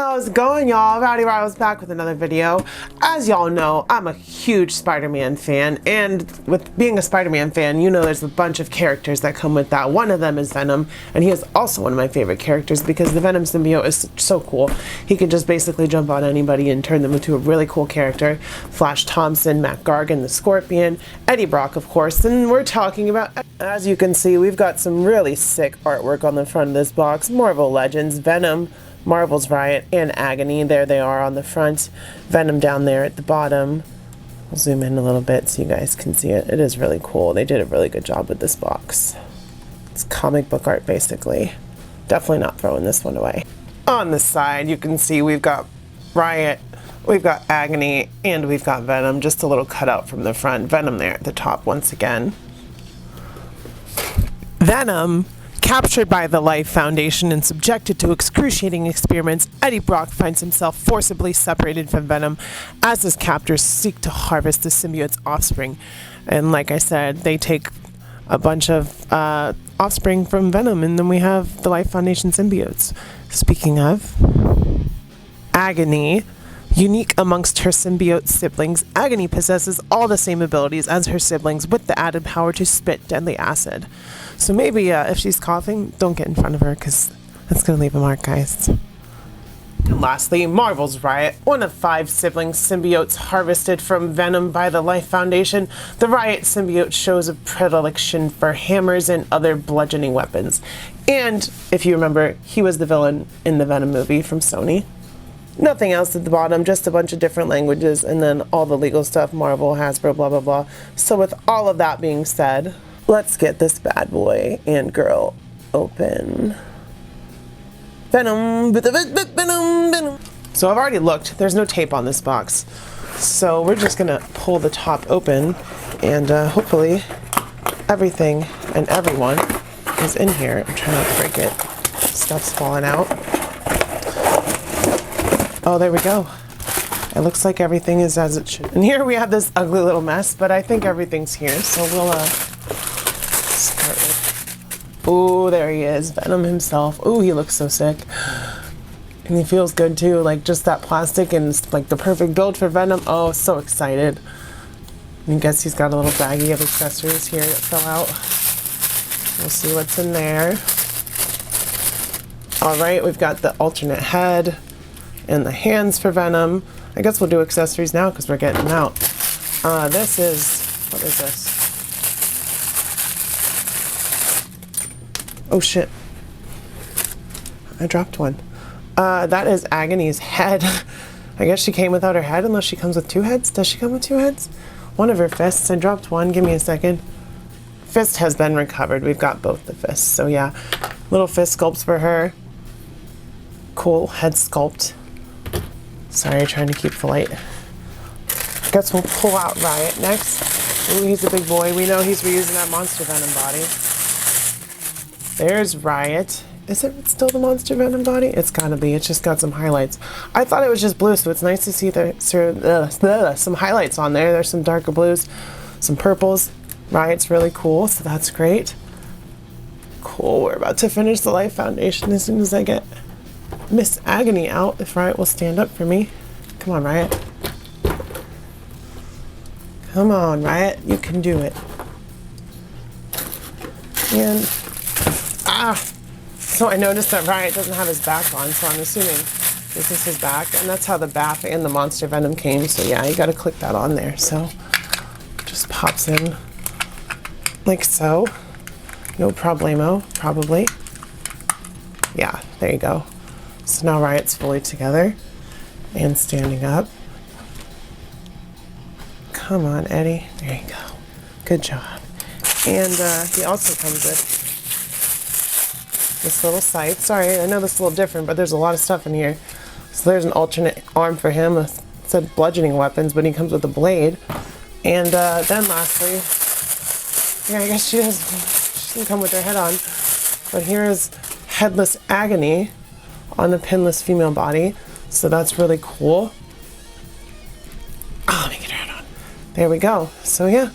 How's it going, y'all? Rowdy Riles back with another video. As y'all know, I'm a huge Spider-Man fan, and with being a Spider-Man fan, you know there's a bunch of characters that come with that. One of them is Venom, and he is also one of my favorite characters because the Venom symbiote is so cool. He can just basically jump on anybody and turn them into a really cool character. Flash Thompson, Matt Gargan, the Scorpion, Eddie Brock, of course, and we're talking about, as you can see, we've got some really sick artwork on the front of this box. Marvel Legends, Venom, Marvel's Riot, and Agony. There they are on the front. Venom down there at the bottom. I'll zoom in a little bit so you guys can see it. It is really cool. They did a really good job with this box. It's comic book art, basically. Definitely not throwing this one away. On the side, you can see we've got Riot, we've got Agony, and we've got Venom. Just a little cutout from the front. Venom there at the top once again. Venom, captured by the Life Foundation and subjected to excruciating experiments, Eddie Brock finds himself forcibly separated from Venom as his captors seek to harvest the symbiote's offspring. And like I said, they take a bunch of offspring from Venom, and then we have the Life Foundation symbiotes. Speaking of Agony, unique amongst her symbiote siblings, Agony possesses all the same abilities as her siblings with the added power to spit deadly acid. So maybe if she's coughing, don't get in front of her because that's going to leave a mark, guys. And lastly, Marvel's Riot, one of 5 sibling symbiotes harvested from Venom by the Life Foundation. The Riot symbiote shows a predilection for hammers and other bludgeoning weapons. And if you remember, he was the villain in the Venom movie from Sony. Nothing else at the bottom, just a bunch of different languages, and then all the legal stuff, Marvel, Hasbro, blah, blah, blah. So with all of that being said, let's get this bad boy and girl open. Venom, Venom. So I've already looked. There's no tape on this box. So we're just going to pull the top open, and hopefully everything and everyone is in here. I'm trying not to break it. Stuff's falling out. Oh, there we go. It looks like everything is as it should. And here we have this ugly little mess, but I think everything's here. So we'll start with... Ooh, there he is. Venom himself. Ooh, he looks so sick. And he feels good too. Like just that plastic and it's like the perfect build for Venom. Oh, so excited. I guess he's got a little baggie of accessories here that fell out. We'll see what's in there. All right, we've got the alternate head and the hands for Venom. I guess we'll do accessories now because we're getting them out. This is, what is this? Oh shit. I dropped one. That is Agony's head. I guess she came without her head unless she comes with 2 heads. Does she come with 2 heads? One of her fists. I dropped one. Give me a second. Fist has been recovered. We've got both the fists. So yeah, little fist sculpts for her. Cool head sculpt. Sorry, trying to keep the light. Guess we'll pull out Riot next. Ooh, he's a big boy. We know he's reusing that Monster Venom body. There's Riot. Is it still the Monster Venom body? It's gotta be. It's just got some highlights. I thought it was just blue, so it's nice to see there's some highlights on there. There's some darker blues, some purples. Riot's really cool, so that's great. Cool, we're about to finish the Life Foundation as soon as I get Miss Agony out, if Riot will stand up for me. Come on, Riot. Come on, Riot. You can do it. And, so I noticed that Riot doesn't have his back on, so I'm assuming this is his back. And that's how the BAF and the Monster Venom came. So yeah, you gotta click that on there. So, just pops in like so. No problemo, probably. Yeah, there you go. So now Riot's fully together and standing up. Come on, Eddie. There you go. Good job. And he also comes with this little sight. Sorry, I know this is a little different, but there's a lot of stuff in here. So there's an alternate arm for him. It said bludgeoning weapons, but he comes with a blade. And then lastly, yeah, I guess she doesn't come with her head on. But here is Headless Agony on a pinless female body. So that's really cool. Oh, let me get her head on. There we go. So yeah,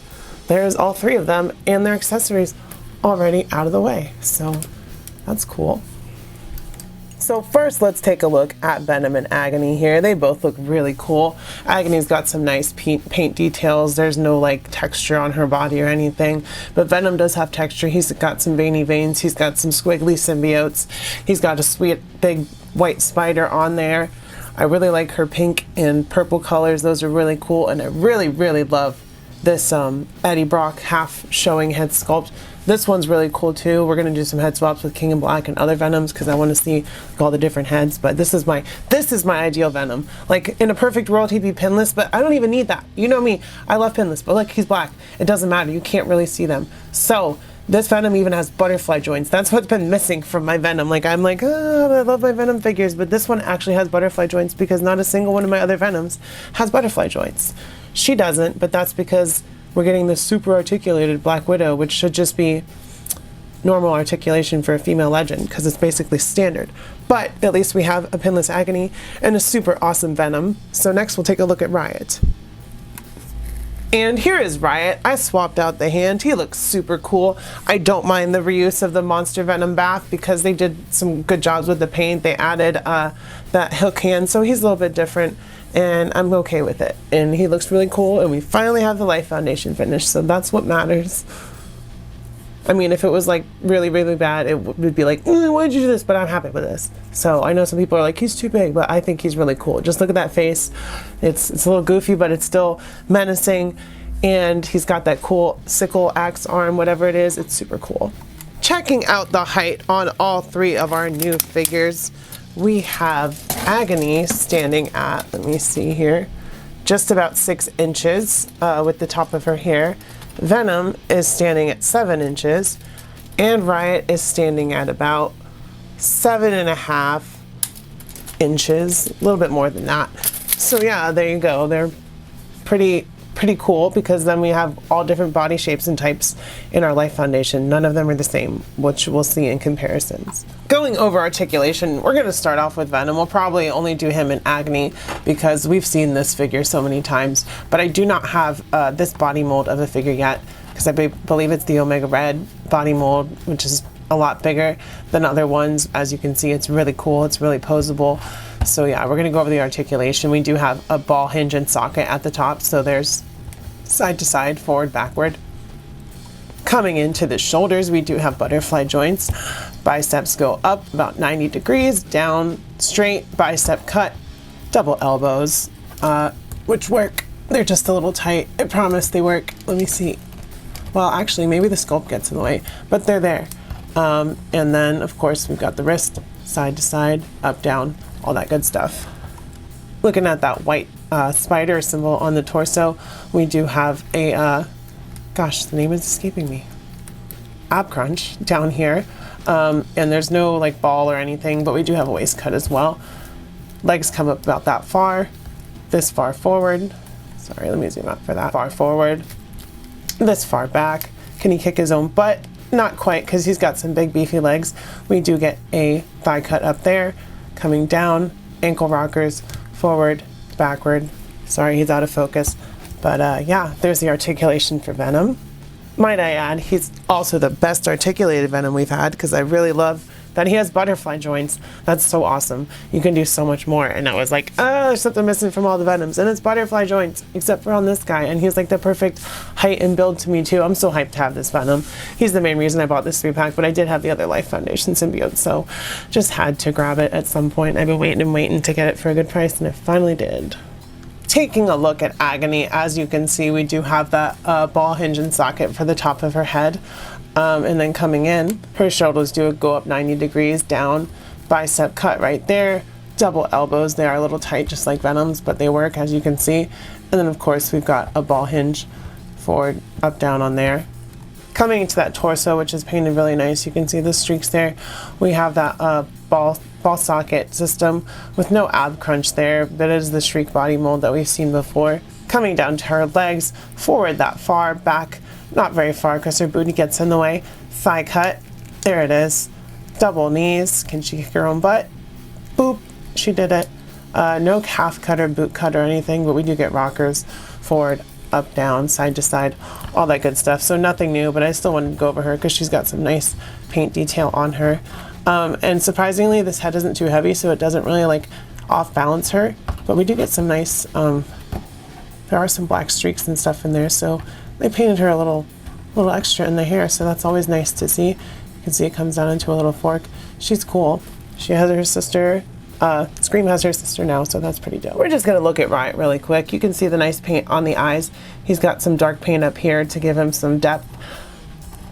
there's all 3 of them and their accessories already out of the way. So that's cool. So first, let's take a look at Venom and Agony here. They both look really cool. Agony's got some nice paint details. There's no like texture on her body or anything, but Venom does have texture. He's got some veiny veins. He's got some squiggly symbiotes. He's got a sweet big white spider on there. I really like her pink and purple colors. Those are really cool, and I really, really love this Eddie Brock half showing head sculpt. This one's really cool too. We're gonna do some head swaps with King in Black and other Venoms because I want to see all the different heads. But this is my ideal Venom. Like in a perfect world, he'd be pinless, but I don't even need that. You know me, I love pinless, but like he's black. It doesn't matter. You can't really see them. So this Venom even has butterfly joints. That's what's been missing from my Venom. Like I'm like, oh, I love my Venom figures, but this one actually has butterfly joints because not a single one of my other Venoms has butterfly joints. She doesn't, but that's because we're getting this super articulated Black Widow, which should just be normal articulation for a female legend because it's basically standard. But at least we have a pinless Agony and a super awesome Venom. So next we'll take a look at Riot. And here is Riot. I swapped out the hand. He looks super cool. I don't mind the reuse of the Monster Venom bath because they did some good jobs with the paint. They added that hook hand, so he's a little bit different, and I'm okay with it. And he looks really cool, and we finally have the Life Foundation finished, so that's what matters. I mean, if it was like really, really bad, it would be like, why did you do this? But I'm happy with this. So I know some people are like, he's too big, but I think he's really cool. Just look at that face. It's a little goofy, but it's still menacing. And he's got that cool sickle axe arm, whatever it is. It's super cool. Checking out the height on all three of our new figures, we have Agony standing at, let me see here, just about 6 inches with the top of her hair. Venom is standing at 7 inches, and Riot is standing at about 7.5 inches, a little bit more than that. So yeah, there you go. They're pretty cool because then we have all different body shapes and types in our Life Foundation. None of them are the same, which we'll see in comparisons. Going over articulation, we're going to start off with Venom. We'll probably only do him in Agony because we've seen this figure so many times, but I do not have this body mold of the figure yet because I believe it's the Omega Red body mold, which is a lot bigger than other ones. As you can see, it's really cool. It's really posable. So yeah, we're going to go over the articulation. We do have a ball hinge and socket at the top, so there's side to side, forward, backward. Coming into the shoulders, we do have butterfly joints. Biceps go up about 90 degrees, down straight, bicep cut, double elbows, which work. They're just a little tight. I promise they work. Let me see. Well, actually, maybe the sculpt gets in the way, but they're there. And then, of course, we've got the wrist, side to side, up, down, all that good stuff. Looking at that white spider symbol on the torso, we do have a, gosh, the name is escaping me, ab crunch down here. And there's no like ball or anything, but we do have a waist cut as well. Legs come up about that far, this far forward. Sorry, let me zoom out for that. Far forward, this far back. Can he kick his own butt? Not quite, because he's got some big beefy legs. We do get a thigh cut up there, coming down, ankle rockers, forward, backward. Sorry, he's out of focus. But yeah, there's the articulation for Venom. Might I add, he's also the best articulated Venom we've had because I really love that he has butterfly joints. That's so awesome. You can do so much more. And I was like, oh, there's something missing from all the Venoms. And it's butterfly joints, except for on this guy. And he's like the perfect height and build to me too. I'm so hyped to have this Venom. He's the main reason I bought this 3-pack, but I did have the other Life Foundation symbiote, so just had to grab it at some point. I've been waiting and waiting to get it for a good price, and I finally did. Taking a look at Agony, as you can see, we do have that ball hinge and socket for the top of her head. And then coming in, her shoulders do go up 90 degrees, down, bicep cut right there, double elbows. They are a little tight, just like Venom's, but they work, as you can see. And then, of course, we've got a ball hinge forward, up, down on there. Coming into that torso, which is painted really nice, you can see the streaks there. We have that ball socket system with no ab crunch there, but it is the streak body mold that we've seen before. Coming down to her legs, forward that far, back not very far because her booty gets in the way. Thigh cut, there it is. Double knees, can she kick her own butt? Boop, she did it. No calf cut or boot cut or anything, but we do get rockers, forward, up, down, side to side, all that good stuff. So nothing new, but I still wanted to go over her because she's got some nice paint detail on her. And surprisingly, this head isn't too heavy, so it doesn't really like off balance her. But we do get some nice, there are some black streaks and stuff in there, so they painted her a little extra in the hair, so that's always nice to see. You can see it comes down into a little fork. She's cool. She has her sister. Scream has her sister now, so that's pretty dope. We're just gonna look at Riot really quick. You can see the nice paint on the eyes. He's got some dark paint up here to give him some depth.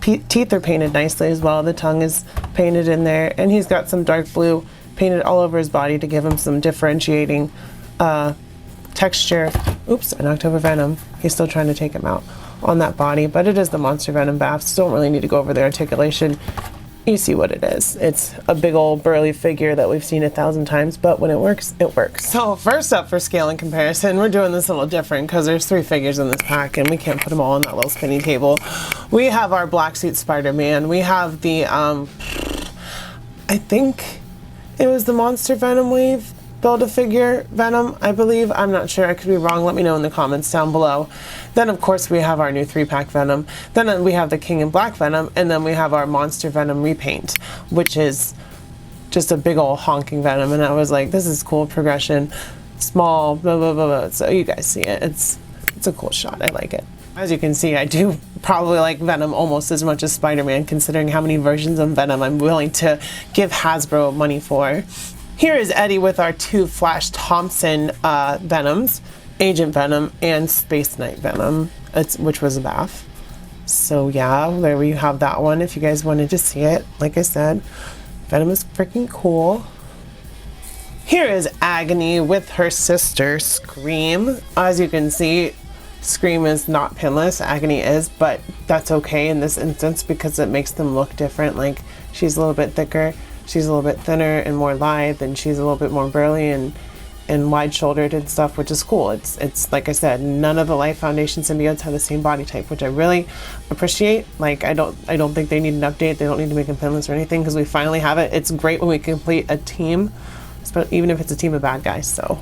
Teeth are painted nicely as well. The tongue is painted in there, and he's got some dark blue painted all over his body to give him some differentiating texture. Oops, I knocked over Venom. He's still trying to take him out on that body, but it is the Monster Venom baths. Don't really need to go over the articulation. You see what it is. It's a big old burly figure that we've seen 1,000 times, but when it works, it works. So first up for scale and comparison, we're doing this a little different because there's 3 figures in this pack and we can't put them all on that little spinning table. We have our black suit Spider-Man. We have the, I think it was the Monster Venom Wave Build-A-Figure Venom, I believe. I'm not sure. I could be wrong. Let me know in the comments down below. Then, of course, we have our new 3-pack Venom. Then we have the King in Black Venom. And then we have our Monster Venom repaint, which is just a big old honking Venom. And I was like, this is cool progression. Small, blah, blah, blah, blah. So you guys see it. It's a cool shot. I like it. As you can see, I do probably like Venom almost as much as Spider-Man, considering how many versions of Venom I'm willing to give Hasbro money for. Here is Eddie with our 2 Flash Thompson Venoms, Agent Venom and Space Knight Venom, which was a bath. So yeah, there we have that one if you guys wanted to see it. Like I said, Venom is freaking cool. Here is Agony with her sister Scream. As you can see, Scream is not pinless, Agony is, but that's okay in this instance because it makes them look different. Like, she's a little bit thicker. She's a little bit thinner and more lithe, and she's a little bit more burly and wide-shouldered and stuff, which is cool. It's like I said, none of the Life Foundation symbiotes have the same body type, which I really appreciate. Like, I don't think they need an update. They don't need to make them pinless or anything because we finally have it. It's great when we complete a team, even if it's a team of bad guys. So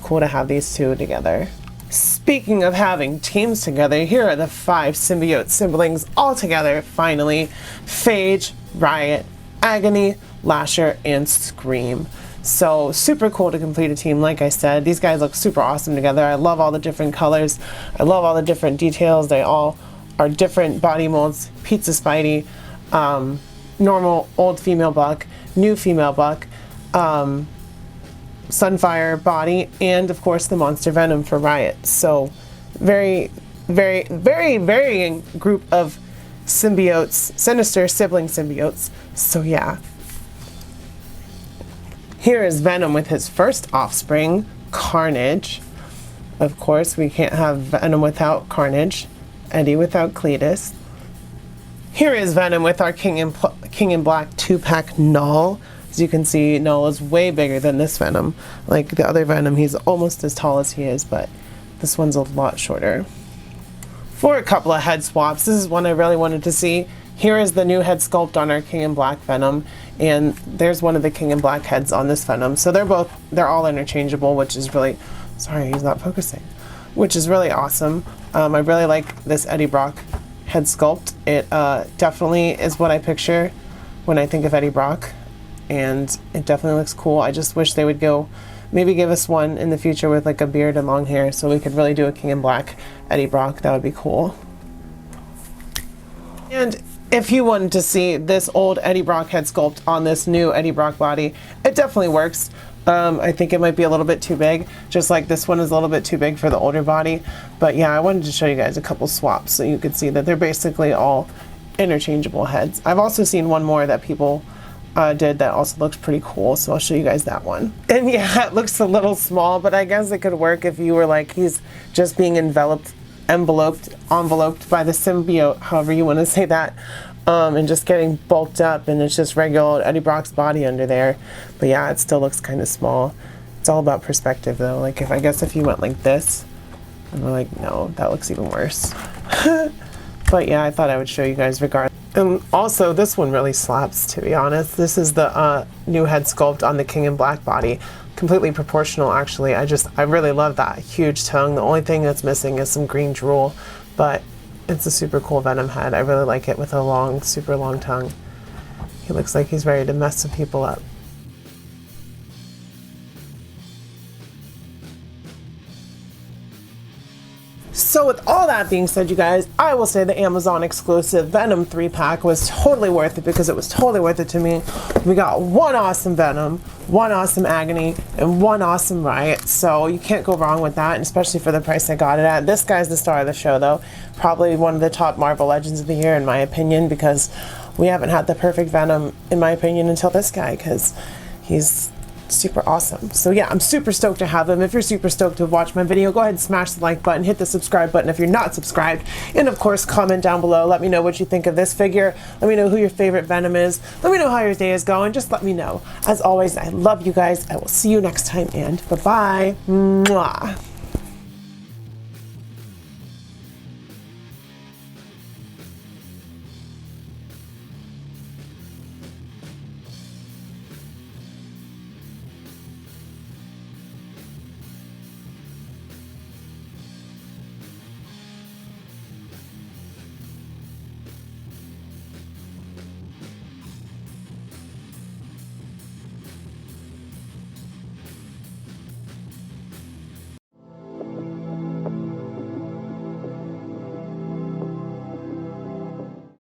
cool to have these 2 together. Speaking of having teams together, here are the 5 symbiote siblings all together finally. Phage, Riot, Agony, Lasher, and Scream. So super cool to complete a team. Like I said, these guys look super awesome together. I love all the different colors. I love all the different details. They all are different body molds. Pizza Spidey, normal old female buck, new female buck, Sunfire body, and of course the Monster Venom for Riot. So very, very, very varying group of symbiotes, sinister sibling symbiotes. So yeah. Here is Venom with his first offspring, Carnage. Of course, we can't have Venom without Carnage. Eddie without Cletus. Here is Venom with our King in Black 2-pack Null. As you can see, Null is way bigger than this Venom. Like the other Venom, he's almost as tall as he is, but this one's a lot shorter. For a couple of head swaps, this is one I really wanted to see. Here is the new head sculpt on our King in Black Venom, and there's one of the King in Black heads on this Venom. So they're all interchangeable, which is really, sorry, he's not focusing, which is really awesome. I really like this Eddie Brock head sculpt. It definitely is what I picture when I think of Eddie Brock, and it definitely looks cool. I just wish they would maybe give us one in the future with like a beard and long hair so we could really do a King in Black Eddie Brock. That would be cool. And if you wanted to see this old Eddie Brock head sculpt on this new Eddie Brock body, it definitely works. I think it might be a little bit too big, just like this one is a little bit too big for the older body. But yeah, I wanted to show you guys a couple swaps so you could see that they're basically all interchangeable heads. I've also seen one more that people did that also looks pretty cool, so I'll show you guys that one. And yeah, it looks a little small, but I guess it could work if you were like, he's just being enveloped by the symbiote, however you want to say that, and just getting bulked up, and it's just regular Eddie Brock's body under there. But yeah, it still looks kind of small. It's all about perspective though. Like I guess if you went like this, and we're like, no, that looks even worse. But yeah, I thought I would show you guys regardless. And also, this one really slaps, to be honest. This is the new head sculpt on the King in Black body. Completely proportional, actually. I really love that huge tongue. The only thing that's missing is some green drool, but it's a super cool Venom head. I really like it with a long, super long tongue. He looks like he's ready to mess some people up. So with all that being said, you guys, I will say the Amazon exclusive Venom 3-pack was totally worth it, because it was totally worth it to me. We got one awesome Venom, one awesome Agony, and one awesome Riot. So you can't go wrong with that, and especially for the price I got it at. This guy's the star of the show, though. Probably one of the top Marvel Legends of the year, in my opinion, because we haven't had the perfect Venom, in my opinion, until this guy, because he's super awesome. So yeah, I'm super stoked to have him. If you're super stoked to watch my video, go ahead and smash the like button, hit the subscribe button if you're not subscribed, and of course comment down below. Let me know what you think of this figure. Let me know who your favorite Venom is. Let me know how your day is going. Just let me know. As always, I love you guys. I will see you next time, and bye-bye. Mwah.